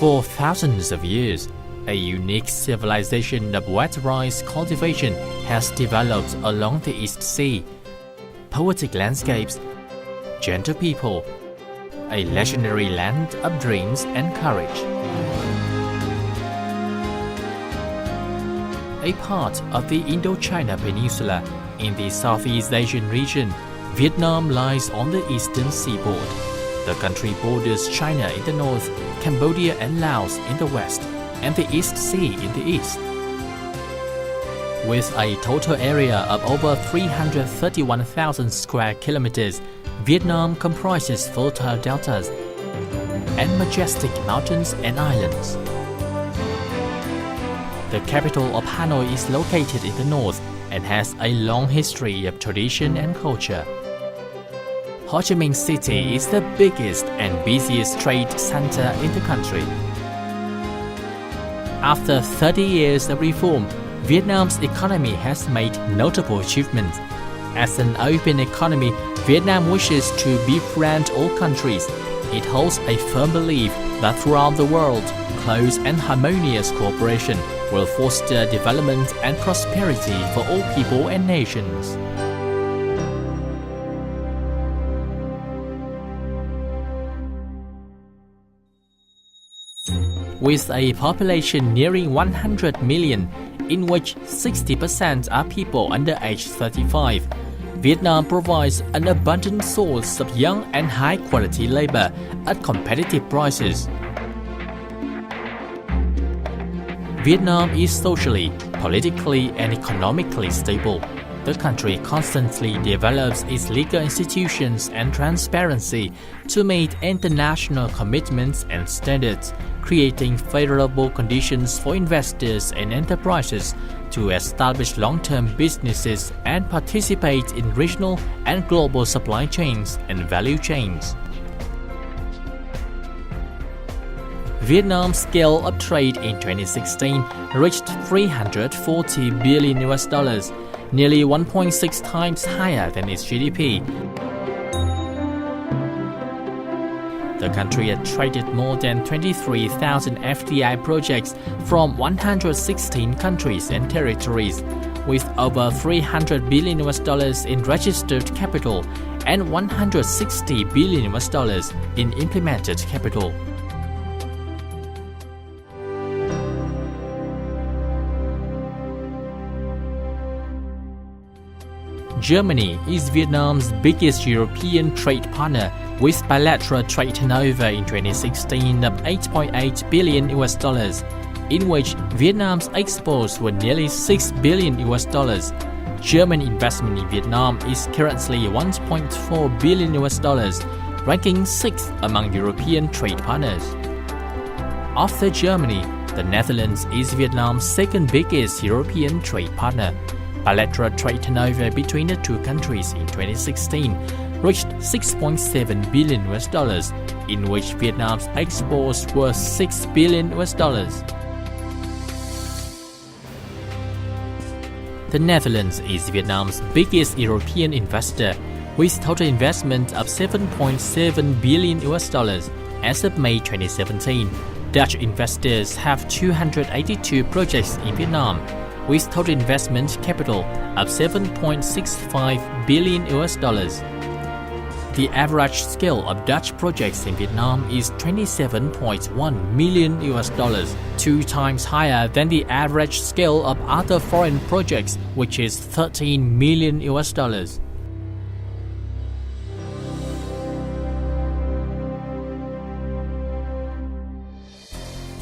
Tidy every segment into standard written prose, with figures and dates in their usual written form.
For thousands of years, a unique civilization of wet rice cultivation has developed along the East Sea. Poetic landscapes, gentle people, a legendary land of dreams and courage. A part of the Indochina Peninsula in the Southeast Asian region, Vietnam lies on the eastern seaboard. The country borders China in the north, Cambodia and Laos in the west, and the East Sea in the east. With a total area of over 331,000 square kilometers, Vietnam comprises fertile deltas and majestic mountains and islands. The capital of Hanoi is located in the north and has a long history of tradition and culture. Ho Chi Minh City is the biggest and busiest trade center in the country. After 30 years of reform, Vietnam's economy has made notable achievements. As an open economy, Vietnam wishes to befriend all countries. It holds a firm belief that throughout the world, close and harmonious cooperation will foster development and prosperity for all people and nations. With a population nearing 100 million, in which 60% are people under age 35, Vietnam provides an abundant source of young and high-quality labor at competitive prices. Vietnam is socially, politically, and economically stable. The country constantly develops its legal institutions and transparency to meet international commitments and standards, creating favorable conditions for investors and enterprises to establish long-term businesses and participate in regional and global supply chains and value chains. Vietnam's scale of trade in 2016 reached $340 billion, nearly 1.6 times higher than its GDP. The country attracted more than 23,000 FDI projects from 116 countries and territories, with over $300 billion in registered capital and $160 billion in implemented capital. Germany is Vietnam's biggest European trade partner, with bilateral trade turnover in 2016 of $8.8 billion, in which Vietnam's exports were nearly $6 billion. German investment in Vietnam is currently $1.4 billion, ranking 6th among European trade partners. After Germany, the Netherlands is Vietnam's second biggest European trade partner. Bilateral trade turnover between the two countries in 2016 reached $6.7 billion, in which Vietnam's exports were $6 billion. The Netherlands is Vietnam's biggest European investor, with total investment of $7.7 billion as of May 2017. Dutch investors have 282 projects in Vietnam, with total investment capital of $7.65 billion. The average scale of Dutch projects in Vietnam is $27.1 million, 2 times higher than the average scale of other foreign projects, which is $13 million.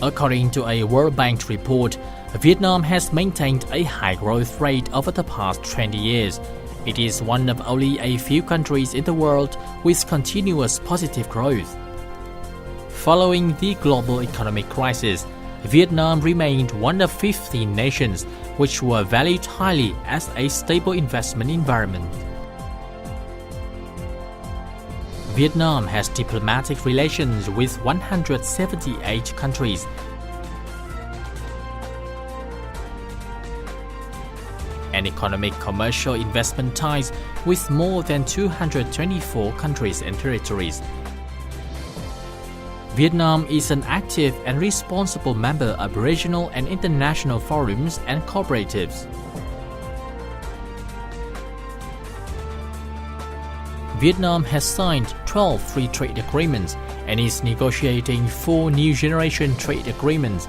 According to a World Bank report, Vietnam has maintained a high growth rate over the past 20 years. It is one of only a few countries in the world with continuous positive growth. Following the global economic crisis, Vietnam remained one of 15 nations which were valued highly as a stable investment environment. Vietnam has diplomatic relations with 178 countries. And economic commercial investment ties with more than 224 countries and territories. Vietnam is an active and responsible member of regional and international forums and cooperatives. Vietnam has signed 12 free trade agreements and is negotiating 4 new generation trade agreements.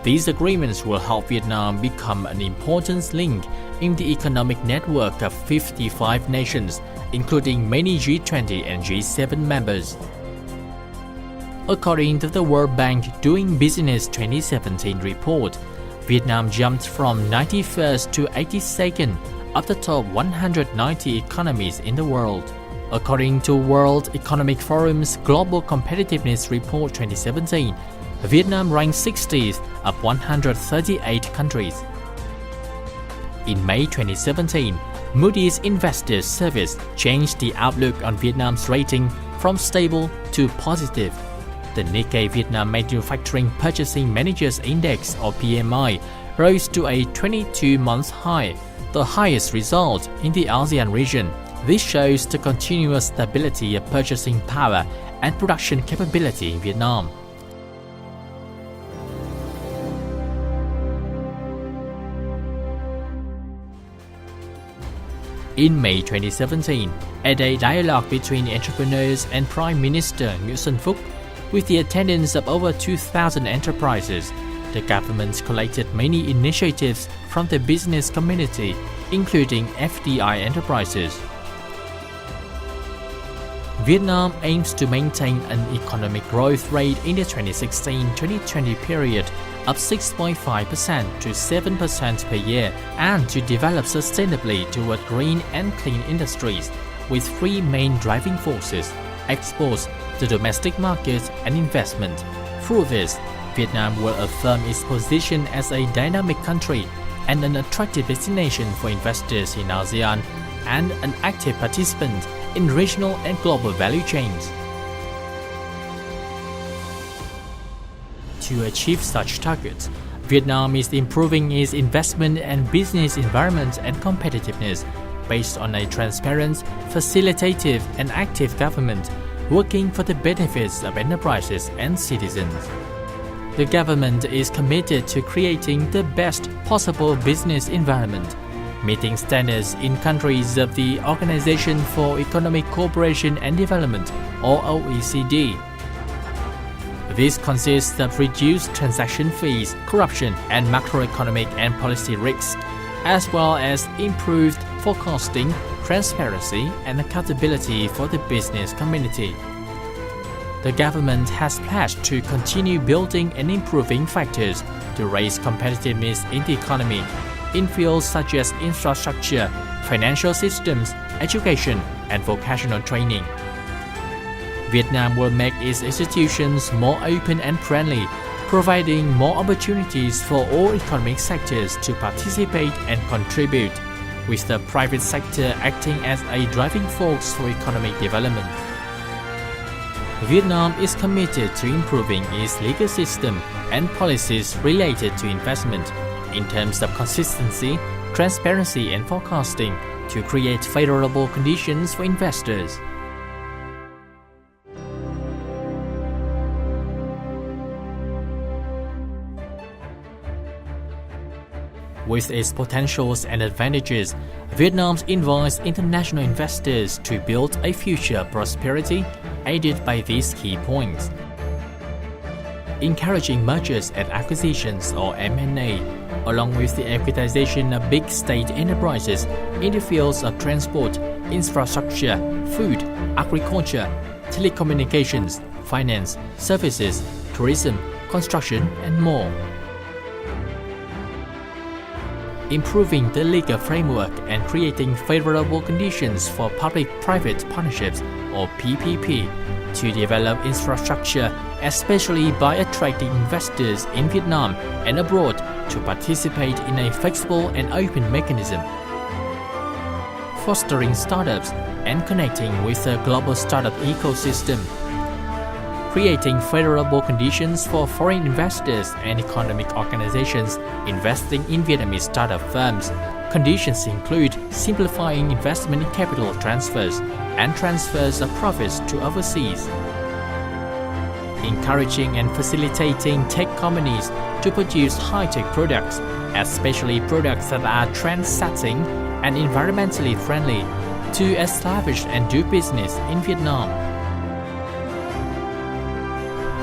These agreements will help Vietnam become an important link in the economic network of 55 nations, including many G20 and G7 members. According to the World Bank Doing Business 2017 report, Vietnam jumped from 91st to 82nd of the top 190 economies in the world. According to World Economic Forum's Global Competitiveness Report 2017, Vietnam ranked 60th of 138 countries. In May 2017, Moody's Investors Service changed the outlook on Vietnam's rating from stable to positive. The Nikkei Vietnam Manufacturing Purchasing Managers Index or PMI rose to a 22-month high, the highest result in the ASEAN region. This shows the continuous stability of purchasing power and production capability in Vietnam. In May 2017, at a dialogue between entrepreneurs and Prime Minister Nguyễn Xuân Phúc, with the attendance of over 2,000 enterprises, the government collected many initiatives from the business community, including FDI enterprises. Vietnam aims to maintain an economic growth rate in the 2016-2020 period of 6.5% to 7% per year and to develop sustainably toward green and clean industries with 3 main driving forces: exports, the domestic market, and investment. Through this, Vietnam will affirm its position as a dynamic country and an attractive destination for investors in ASEAN and an active participant in regional and global value chains. To achieve such targets, Vietnam is improving its investment and business environment and competitiveness based on a transparent, facilitative, and active government working for the benefits of enterprises and citizens. The government is committed to creating the best possible business environment, meeting standards in countries of the Organization for Economic Cooperation and Development, or OECD. This consists of reduced transaction fees, corruption, and macroeconomic and policy risks, as well as improved forecasting, transparency, and accountability for the business community. The government has pledged to continue building and improving factors to raise competitiveness in the economy in fields such as infrastructure, financial systems, education, and vocational training. Vietnam will make its institutions more open and friendly, providing more opportunities for all economic sectors to participate and contribute, with the private sector acting as a driving force for economic development. Vietnam is committed to improving its legal system and policies related to investment in terms of consistency, transparency, and forecasting to create favorable conditions for investors. With its potentials and advantages, Vietnam invites international investors to build a future prosperity aided by these key points. Encouraging mergers and acquisitions or M&A, along with the equitization of big state enterprises in the fields of transport, infrastructure, food, agriculture, telecommunications, finance, services, tourism, construction, and more. Improving the legal framework and creating favorable conditions for public-private partnerships or PPP to develop infrastructure, especially by attracting investors in Vietnam and abroad to participate in a flexible and open mechanism. Fostering startups and connecting with the global startup ecosystem. Creating favorable conditions for foreign investors and economic organizations investing in Vietnamese startup firms. Conditions include simplifying investment capital transfers and transfers of profits to overseas. encouraging and facilitating tech companies to produce high-tech products, especially products that are trend-setting and environmentally friendly, to establish and do business in Vietnam.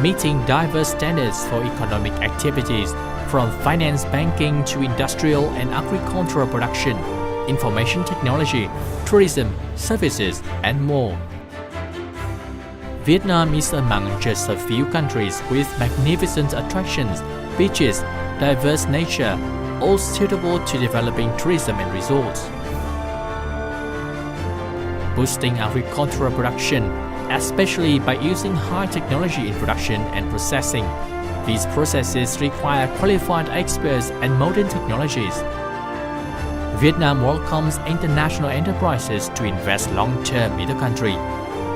Meeting diverse standards for economic activities, from finance, banking to industrial and agricultural production, information technology, tourism, services, and more. Vietnam is among just a few countries with magnificent attractions, beaches, diverse nature, all suitable to developing tourism and resorts. Boosting agricultural production, especially by using high technology in production and processing. These processes require qualified experts and modern technologies. Vietnam welcomes international enterprises to invest long-term in the country.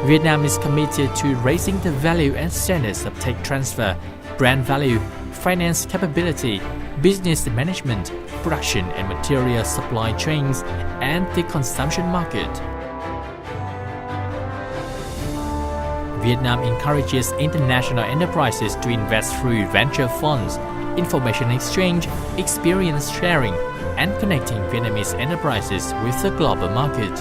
Vietnam is committed to raising the value and standards of tech transfer, brand value, finance capability, business management, production and material supply chains, and the consumption market. Vietnam encourages international enterprises to invest through venture funds, information exchange, experience sharing, and connecting Vietnamese enterprises with the global market.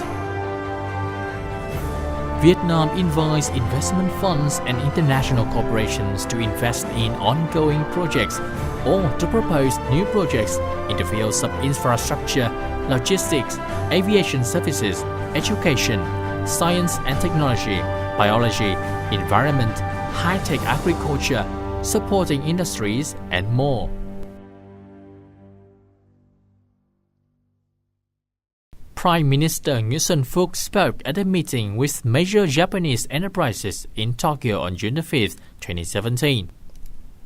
Vietnam invites investment funds and international corporations to invest in ongoing projects or to propose new projects in the fields of infrastructure, logistics, aviation services, education, science and technology, biology, environment, high-tech agriculture, supporting industries, and more. Prime Minister Nguyễn Xuân Phúc spoke at a meeting with major Japanese enterprises in Tokyo on June 5, 2017.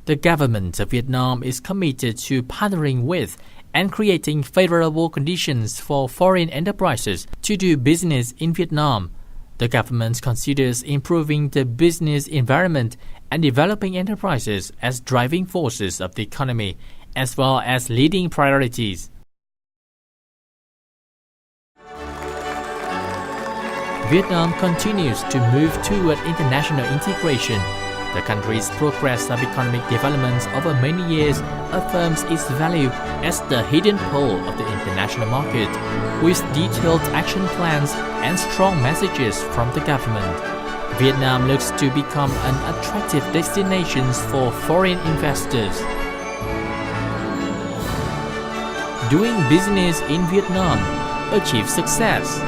The government of Vietnam is committed to partnering with and creating favorable conditions for foreign enterprises to do business in Vietnam. The government considers improving the business environment and developing enterprises as driving forces of the economy, as well as leading priorities. Vietnam continues to move toward international integration. The country's progress of economic development over many years affirms its value as the hidden pole of the international market, with detailed action plans and strong messages from the government. Vietnam looks to become an attractive destination for foreign investors. Doing business in Vietnam, achieve success.